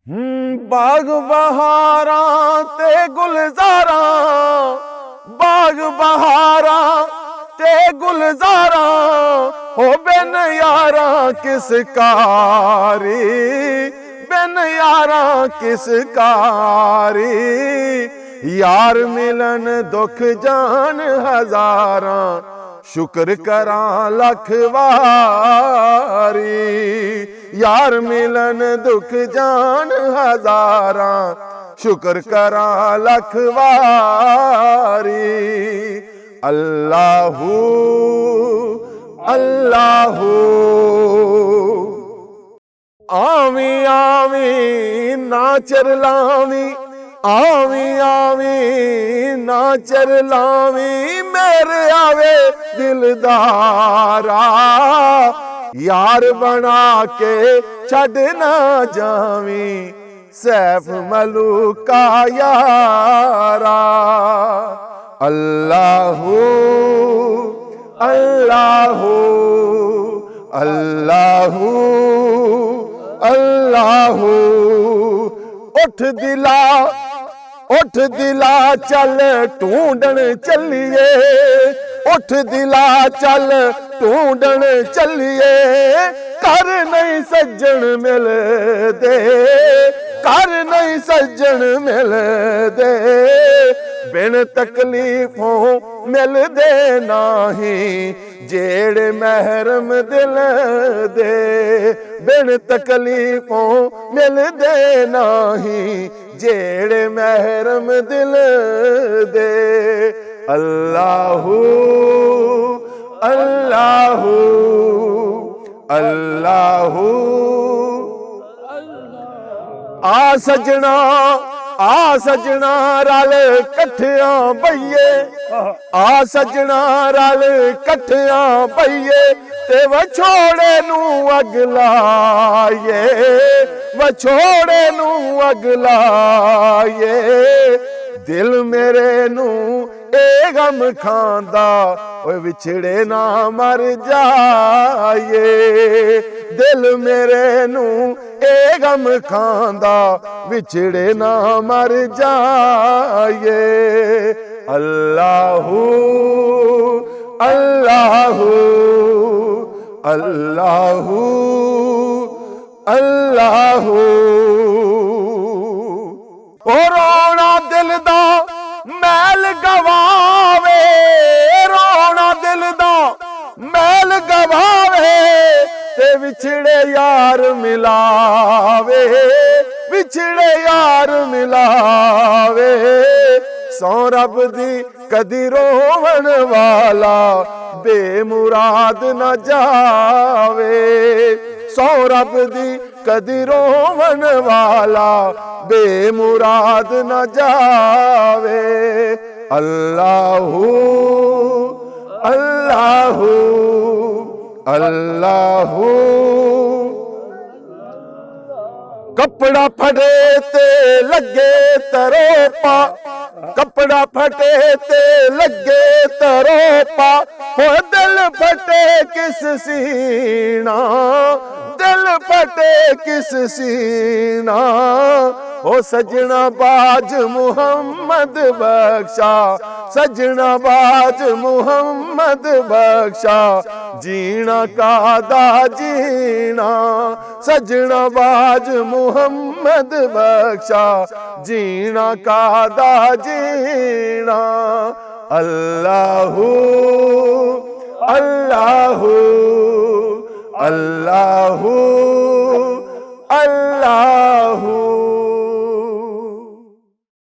बाग बहारा ते गुलजारा, बाग बहारा ते गुलजारा, हो बिन यारा किस कारी, बिन यारा किस कारी। यार मिलन दुख जान हजारा, शुक्र करा लख वारी। यार मिलन दुख जान हजारा, शुक्र करा लख वारी। अल्लाहू अल्लाहू आवी आवी ना चरलावी, आवी आवी ना चरलावी, मेरे आवे दिलदारा। यार बना के छड़ ना जावी, सैफ मलूका यारा। अल्लाहू अल्लाहू अल्लाहू अल्लाहू। उठ दिला उठ दिला चल ढूंढन चलिए, उठ दिला चल ढूंढन चलिए। कर नहीं सज्जन मिलदे, कर नहीं सज्जन मिलदे, बिन तकलीफों मिलदे नहीं जेड़े महरम दिल दे। बिन तकलीफों मिलदे नहीं जेड़े महरम दिल दे। अल्लाहू अल्लाहू अल्लाहू। आ सजना आ सजना रल कट्ठिया बइये, आ सजना रल कट्ठिया बइये, ते वछोड़े नू अग लाइए, वछोड़े नू अग लाइए। दिल मेरे नू ए गम खांदा, ओए विछड़े ना मर जाइए। दिल मेरे नू ए गम खांदा, विछड़े ना मर जाइए। अल्लाहू अल्लाहू अल्लाहू अल्लाहू। ओ रोना दिल दा मैल गवावे, रोना दिल दा मैल गवावे, ते विछड़े यार मिलावे, विछड़े यार मिलावे। सौ रब दी कदी रोवन वाला बेमुराद न जावे। सौ रब दी कदी रोवन वाला बेमुराद न जावे। अल्लाहू अल्लाहू अल्लाहू। कपड़ा फटे ते लगे तरोपा, कपड़ा फटे ते लगे तरोपा, हो दिल फटे किस सीना, दिल फटे किस सीना। हो सजना बाज मुहम्मद बख्शा, सजना बाज मुहम्मद बख्शा, जीना कादा जीना। सजना बाज मुहम्मद बख्शा, जीना कादा जीना। अल्लाहू अल्लाहू अल्लाह।